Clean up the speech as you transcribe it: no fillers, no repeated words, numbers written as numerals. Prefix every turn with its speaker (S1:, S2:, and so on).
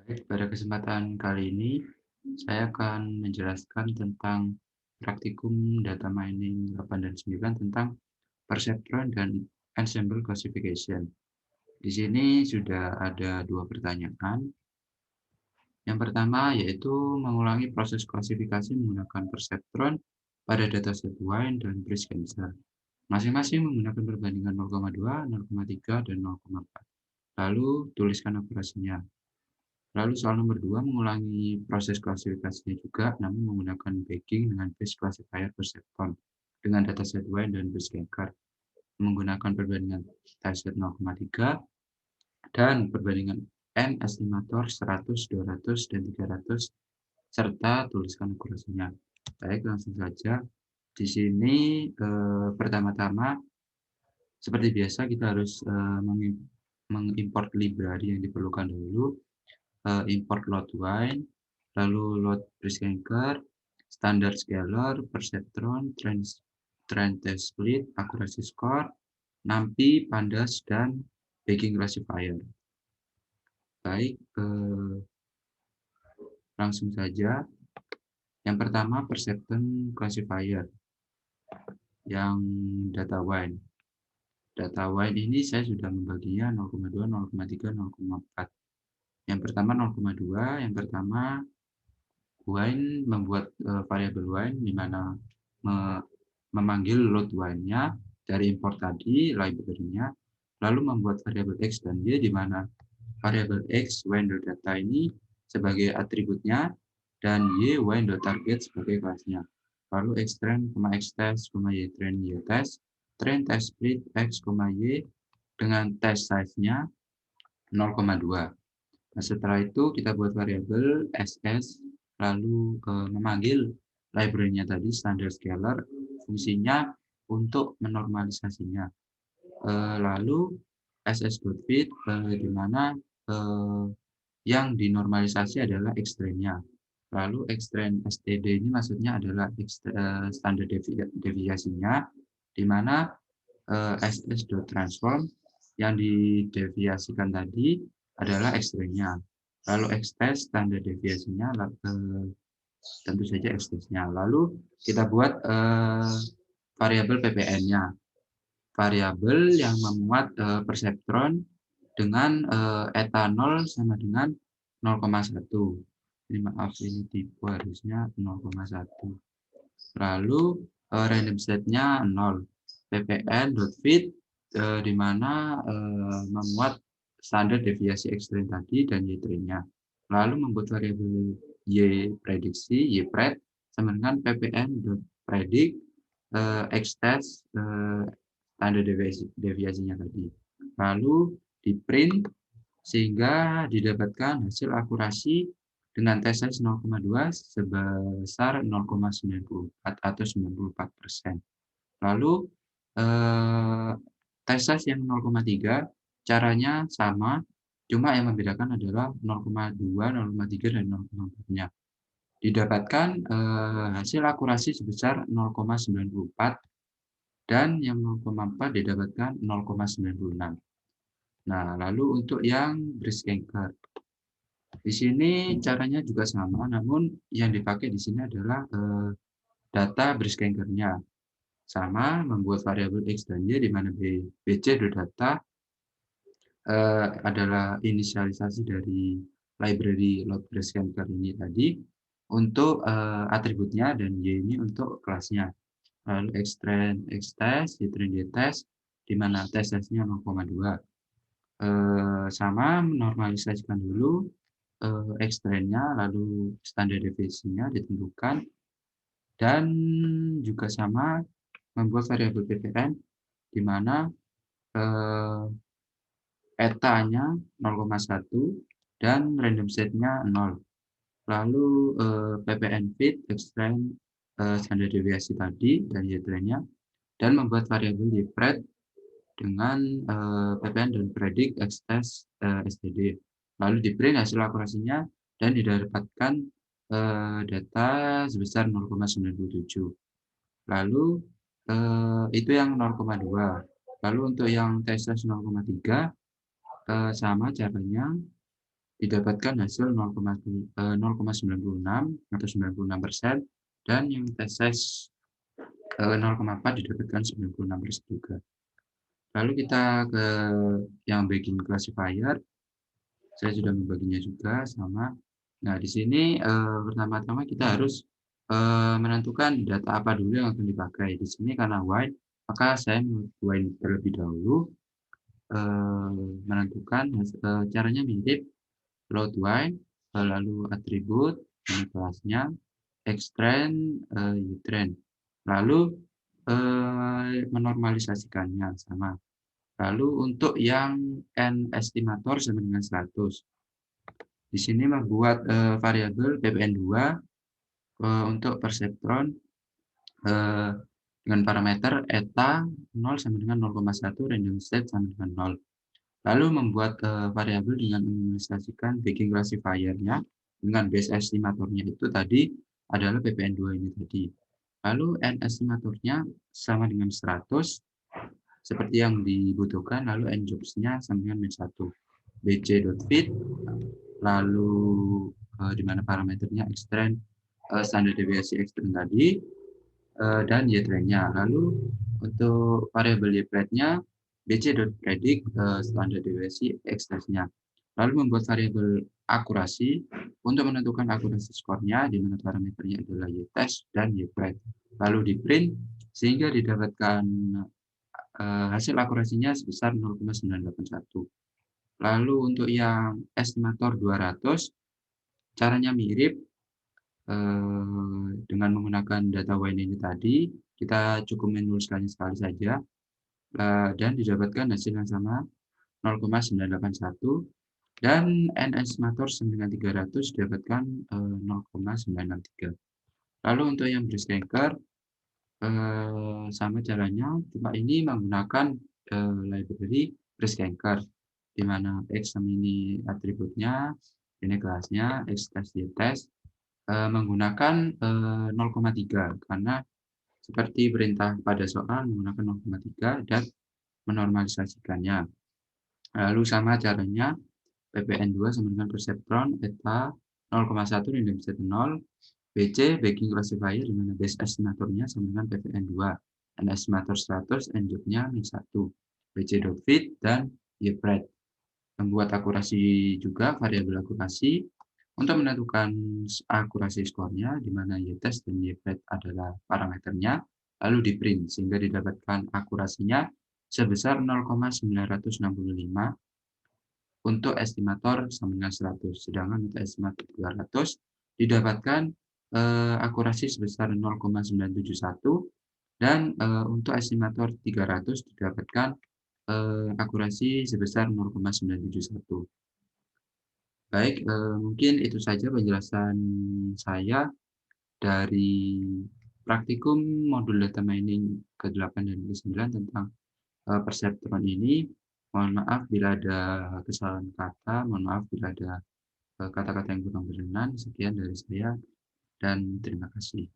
S1: Baik, pada kesempatan kali ini saya akan menjelaskan tentang praktikum data mining 8 dan 9 tentang perceptron dan ensemble classification. Di sini sudah ada dua pertanyaan. Yang pertama yaitu mengulangi proses klasifikasi menggunakan perceptron pada dataset wine dan breast cancer. Masing-masing menggunakan perbandingan 0,2, 0,3, dan 0,4. Lalu tuliskan operasinya. Lalu soal nomor 2 mengulangi proses klasifikasinya juga, namun menggunakan bagging dengan base classifier perceptron dengan dataset wine dan base cancer, menggunakan perbandingan dataset 0,3 dan perbandingan N estimator 100, 200, dan 300, serta tuliskan akurasinya. Baik, langsung saja. Di sini pertama-tama seperti biasa kita harus mengimport library yang diperlukan dulu. Import load wine, lalu load breastcancer, standar scalar, perceptron, trend test split, accuracy score, NumPy, pandas, dan bagging classifier. Baik, langsung saja. Yang pertama perceptron classifier yang data wine. Data wine ini saya sudah membaginya 0,2, 0,3, 0,4. Yang pertama 0,2, yang pertama wine membuat variabel wine di mana memanggil load wine-nya dari import tadi, library-nya, lalu membuat variabel x dan y di mana variabel x wine.data ini sebagai atributnya dan y wine.target sebagai kelasnya. Lalu xtrain, xtest, ytrain, ytest, train test split x, y dengan test size-nya 0,2. Nah, setelah itu kita buat variabel ss, lalu memanggil library-nya tadi standard scalar, fungsinya untuk menormalisasinya. Lalu ss.fit di mana yang dinormalisasi adalah xtrain-nya. Lalu xtrain std ini maksudnya adalah standar deviasinya, di mana ss.transform yang dideviasikan tadi adalah xtrain-nya. Lalu xtest standar deviasinya tentu saja xtest-nya. Lalu kita buat variabel ppn-nya. Variabel yang memuat perceptron dengan etanol sama dengan 0,1. Ini maaf, ini tipe harusnya 0,1. Lalu random set-nya 0. ppn.fit di mana memuat standar deviasi ekstrim tadi dan y-train-nya. Lalu membuat variabel y prediksi, y-pred, sama dengan ppn.predict xtest standar deviasinya tadi. Lalu di print sehingga didapatkan hasil akurasi dengan tes size 0,2 sebesar 0,94 atau 94%. Lalu tes size yang 0,3 caranya sama, cuma yang membedakan adalah 0,2, 0,3, dan 0,4-nya. Didapatkan hasil akurasi sebesar 0,94 dan yang 0,4 didapatkan 0,96. Nah, lalu untuk yang breast cancer. Di sini caranya juga sama, namun yang dipakai di sini adalah data breast cancer-nya. Sama, membuat variabel x dan y di mana bc.data adalah inisialisasi dari library load breast cancer ini tadi untuk atributnya dan y ini untuk kelasnya. Lalu xtrain xtest, ytrain ytest, di mana test size-nya 0,2. Sama menormalisasikan dulu xtrain-nya, lalu standar deviasinya ditentukan, dan juga sama membuat variabel ppn di mana eta-nya 0,1 dan random set-nya 0. Lalu ppn fit xtrain standar deviasi tadi dan y-train-nya, dan membuat variabel y-pred dengan ppn dan predict xtest std. Lalu di print hasil akurasinya dan didapatkan data sebesar 0,97. Lalu itu yang 0,2. Lalu untuk yang tes 0,3 sama caranya, didapatkan hasil 0,96 atau 96%, dan yang test size 0,4 didapatkan 96% juga. Lalu kita ke yang bagging classifier, saya sudah membaginya juga sama. Nah, di sini pertama-tama kita harus menentukan data apa dulu yang akan dipakai. Di sini karena white, maka saya white terlebih dahulu, menentukan caranya mirip float white, lalu atribut, ini kelasnya, extend, utrend. Lalu menormalisasikannya sama. Lalu untuk yang n estimator sama dengan 100. Di sini membuat variabel ppn2 untuk perseptron dengan parameter eta 0 sama dengan 0,1, random state sama dengan 0. Lalu membuat variabel dengan menormalisasikan bagging classifier-nya dengan base estimatornya itu tadi adalah ppn2 ini tadi. Lalu n estimatornya sama dengan 100 seperti yang dibutuhkan, lalu n jobs-nya sama dengan min 1. bc.fit, lalu di mana parameternya extend, standar deviasi extend tadi, dan y-trend-nya. Lalu untuk variabel y-predict-nya bc.predict, standar deviasi x-test-nya. Lalu membuat variabel akurasi untuk menentukan akurasi skornya, di mana parameternya adalah y-test dan y-predict. Lalu di print sehingga didapatkan hasil akurasinya sebesar 0,981. Lalu untuk yang estimator 200, caranya mirip dengan menggunakan data WINE ini tadi. Kita cukup menuliskannya sekali saja, dan didapatkan hasil yang sama 0,981, dan n estimator sama dengan 300 didapatkan 0,963. Lalu untuk yang breast cancer, sama caranya, cuma ini menggunakan library breast cancer, di mana X sama ini atributnya, ini kelasnya, X test, Y test, menggunakan 0,3, karena seperti perintah pada soal menggunakan 0,3 dan menormalisasikannya. Lalu sama caranya, ppn2 sama dengan perseptron, eta 0,1 random set 0, BC bagging classifier di mana base estimatornya sama dengan ppn2, n estimator 100, n job-nya min 1, bc.fit, dan y-pred. Membuat akurasi juga, variabel akurasi untuk menentukan akurasi skornya, di mana y-test dan y-pred adalah parameternya, lalu di print sehingga didapatkan akurasinya sebesar 0,965 untuk estimator sama dengan 100. Sedangkan untuk estimator 200 didapatkan akurasi sebesar 0,971, dan untuk estimator 300 didapatkan akurasi sebesar 0,971. Baik, mungkin itu saja penjelasan saya dari praktikum modul data mining ke-8 dan ke-9 tentang perseptron ini. Mohon maaf bila ada kesalahan kata, mohon maaf bila ada kata-kata yang kurang berkenan. Sekian dari saya dan terima kasih.